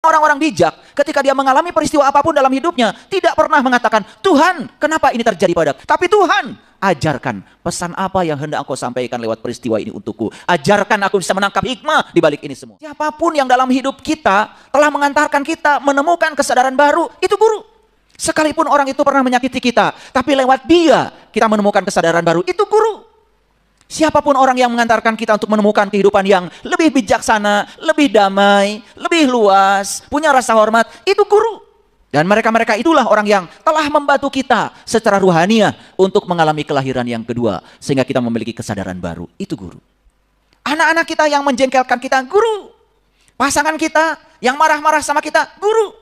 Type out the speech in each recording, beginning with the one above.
Orang-orang bijak ketika dia mengalami peristiwa apapun dalam hidupnya tidak pernah mengatakan, Tuhan, kenapa ini terjadi padaku? Tapi Tuhan, ajarkan pesan apa yang hendak Engkau sampaikan lewat peristiwa ini untukku. Ajarkan aku bisa menangkap hikmah di balik ini semua. Siapapun yang dalam hidup kita telah mengantarkan kita menemukan kesadaran baru, itu guru. Sekalipun orang itu pernah menyakiti kita, tapi lewat dia kita menemukan kesadaran baru, itu guru. Siapapun orang yang mengantarkan kita untuk menemukan kehidupan yang lebih bijaksana, lebih damai, lebih luas, punya rasa hormat, itu guru. Dan mereka-mereka itulah orang yang telah membantu kita secara ruhaniah untuk mengalami kelahiran yang kedua, sehingga kita memiliki kesadaran baru, itu guru. Anak-anak kita yang menjengkelkan kita, guru. Pasangan kita yang marah-marah sama kita, guru.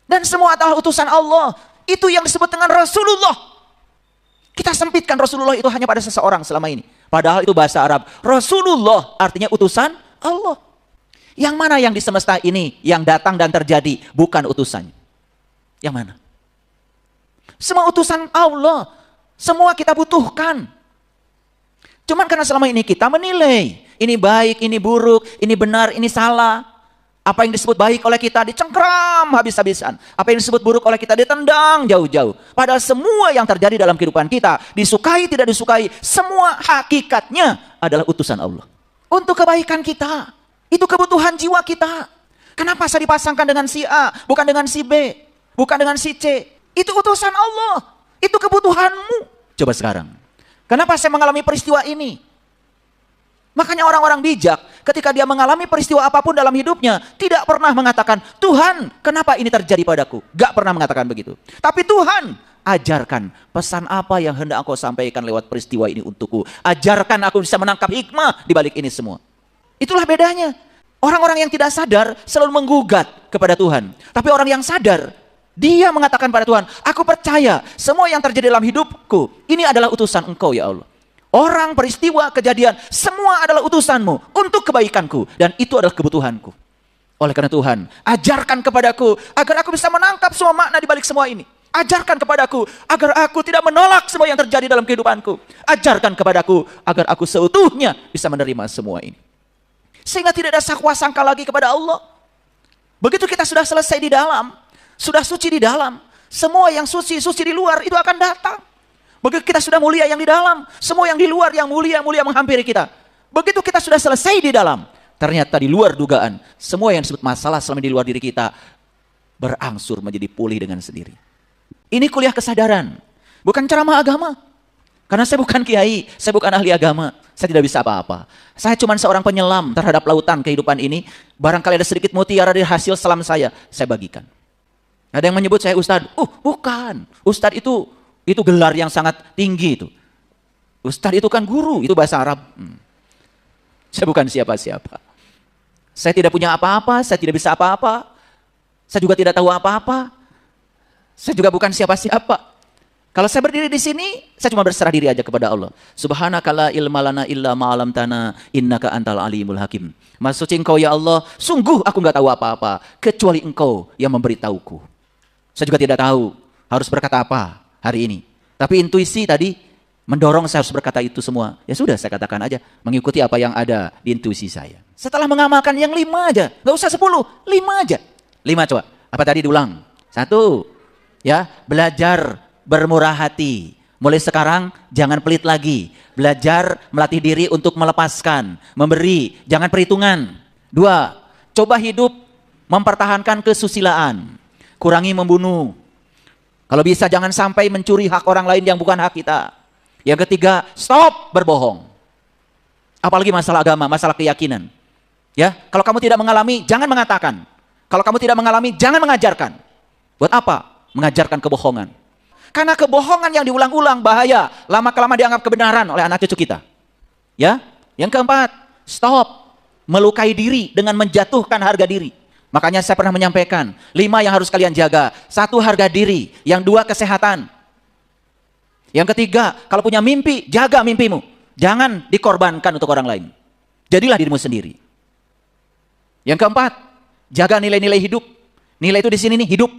Dan semua adalah utusan Allah, itu yang disebut dengan Rasulullah. Kita sempitkan Rasulullah itu hanya pada seseorang selama ini. Padahal itu bahasa Arab. Rasulullah artinya utusan Allah. Yang mana yang di semesta ini yang datang dan terjadi bukan utusannya? Yang mana? Semua utusan Allah. Semua kita butuhkan. Cuman karena selama ini kita menilai. Ini baik, ini buruk, ini benar, ini salah. Apa yang disebut baik oleh kita dicengkram habis-habisan. Apa yang disebut buruk oleh kita ditendang jauh-jauh. Padahal semua yang terjadi dalam kehidupan kita, disukai tidak disukai, semua hakikatnya adalah utusan Allah. Untuk kebaikan kita. Itu kebutuhan jiwa kita. Kenapa saya dipasangkan dengan si A, bukan dengan si B, bukan dengan si C? Itu utusan Allah. Itu kebutuhanmu. Coba sekarang. Kenapa saya mengalami peristiwa ini? Makanya orang-orang bijak ketika dia mengalami peristiwa apapun dalam hidupnya tidak pernah mengatakan, Tuhan, kenapa ini terjadi padaku? Gak pernah mengatakan begitu. Tapi Tuhan, ajarkan pesan apa yang hendak Engkau sampaikan lewat peristiwa ini untukku. Ajarkan aku bisa menangkap hikmah di balik ini semua. Itulah bedanya. Orang-orang yang tidak sadar selalu menggugat kepada Tuhan. Tapi orang yang sadar, dia mengatakan pada Tuhan, aku percaya semua yang terjadi dalam hidupku, ini adalah utusan Engkau ya Allah. Orang, peristiwa, kejadian, semua adalah utusanmu untuk kebaikanku. Dan itu adalah kebutuhanku. Oleh karena Tuhan, ajarkan kepadaku agar aku bisa menangkap semua makna di balik semua ini. Ajarkan kepadaku agar aku tidak menolak semua yang terjadi dalam kehidupanku. Ajarkan kepadaku agar aku seutuhnya bisa menerima semua ini. Sehingga tidak ada sangka lagi kepada Allah. Begitu kita sudah selesai di dalam, sudah suci di dalam, semua yang suci di luar itu akan datang. Begitu kita sudah mulia yang di dalam, semua yang di luar yang mulia menghampiri kita. Begitu kita sudah selesai di dalam, ternyata di luar dugaan, semua yang disebut masalah selama di luar diri kita berangsur menjadi pulih dengan sendiri. Ini kuliah kesadaran, bukan ceramah agama. Karena saya bukan kiai, saya bukan ahli agama, saya tidak bisa apa-apa. Saya cuma seorang penyelam terhadap lautan kehidupan ini. Barangkali ada sedikit mutiara dari hasil selam saya bagikan. Ada yang menyebut saya ustadz, bukan, ustadz itu gelar yang sangat tinggi itu. Ustadz itu kan guru, itu bahasa Arab. Saya bukan siapa-siapa. Saya tidak punya apa-apa, saya tidak bisa apa-apa. Saya juga tidak tahu apa-apa. Saya juga bukan siapa-siapa. Kalau saya berdiri di sini, saya cuma berserah diri aja kepada Allah. Subhanaka la ilma lana illa ma 'allamtana innaka antal alimul hakim. Maha suci Engkau ya Allah, sungguh aku enggak tahu apa-apa kecuali Engkau yang memberitahuku. Saya juga tidak tahu harus berkata apa hari ini. Tapi intuisi tadi mendorong saya harus berkata itu semua. Ya sudah, saya katakan aja, mengikuti apa yang ada di intuisi saya. Setelah mengamalkan yang 5 aja, nggak usah 10, 5 aja. 5 coba, apa tadi diulang? 1, ya, belajar bermurah hati. Mulai sekarang jangan pelit lagi. Belajar melatih diri untuk melepaskan, memberi, jangan perhitungan. 2, coba hidup mempertahankan kesusilaan. Kurangi membunuh. Kalau bisa jangan sampai mencuri hak orang lain yang bukan hak kita. Yang ketiga, stop berbohong. Apalagi masalah agama, masalah keyakinan. Ya, kalau kamu tidak mengalami, jangan mengatakan. Kalau kamu tidak mengalami, jangan mengajarkan. Buat apa? Mengajarkan kebohongan. Karena kebohongan yang diulang-ulang bahaya, lama-kelamaan dianggap kebenaran oleh anak cucu kita. Ya, yang keempat, stop melukai diri dengan menjatuhkan harga diri. Makanya saya pernah menyampaikan 5 yang harus kalian jaga. 1, harga diri. Yang 2, kesehatan. Yang ketiga, kalau punya mimpi, jaga mimpimu. Jangan dikorbankan untuk orang lain. Jadilah dirimu sendiri. Yang keempat, jaga nilai-nilai hidup. Nilai itu di sini nih, hidup.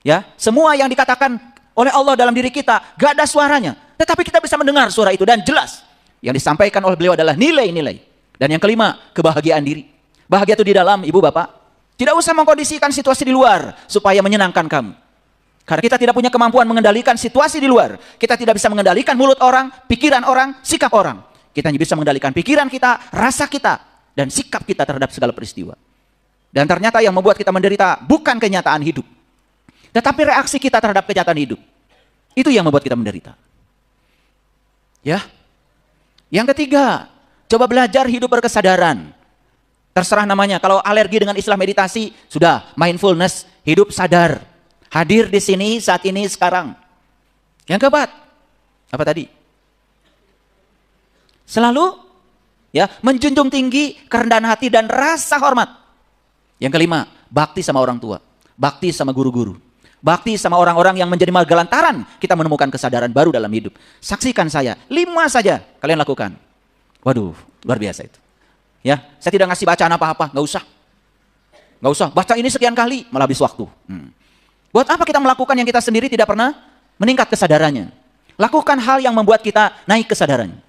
Ya, semua yang dikatakan oleh Allah dalam diri kita, gak ada suaranya. Tetapi kita bisa mendengar suara itu dan jelas. Yang disampaikan oleh beliau adalah nilai-nilai. Dan yang kelima, kebahagiaan diri. Bahagia itu di dalam, ibu bapak. Tidak usah mengkondisikan situasi di luar supaya menyenangkan kamu. Karena kita tidak punya kemampuan mengendalikan situasi di luar. Kita tidak bisa mengendalikan mulut orang, pikiran orang, sikap orang. Kita hanya bisa mengendalikan pikiran kita, rasa kita, dan sikap kita terhadap segala peristiwa. Dan ternyata yang membuat kita menderita bukan kenyataan hidup, tetapi reaksi kita terhadap kenyataan hidup. Itu yang membuat kita menderita. Ya. Yang ketiga, coba belajar hidup berkesadaran. Terserah namanya, kalau alergi dengan istilah meditasi, sudah mindfulness, hidup sadar. Hadir di sini, saat ini, sekarang. Yang keempat, apa tadi? Selalu ya menjunjung tinggi kerendahan hati dan rasa hormat. Yang kelima, bakti sama orang tua, bakti sama guru-guru, bakti sama orang-orang yang menjadi magalantaran kita menemukan kesadaran baru dalam hidup. Saksikan saya, 5 saja kalian lakukan. Waduh, luar biasa itu. Ya, saya tidak ngasih bacaan apa-apa, nggak usah. Nggak usah, baca ini sekian kali, malah habis waktu. Buat apa kita melakukan yang kita sendiri tidak pernah meningkat kesadarannya? Lakukan hal yang membuat kita naik kesadarannya.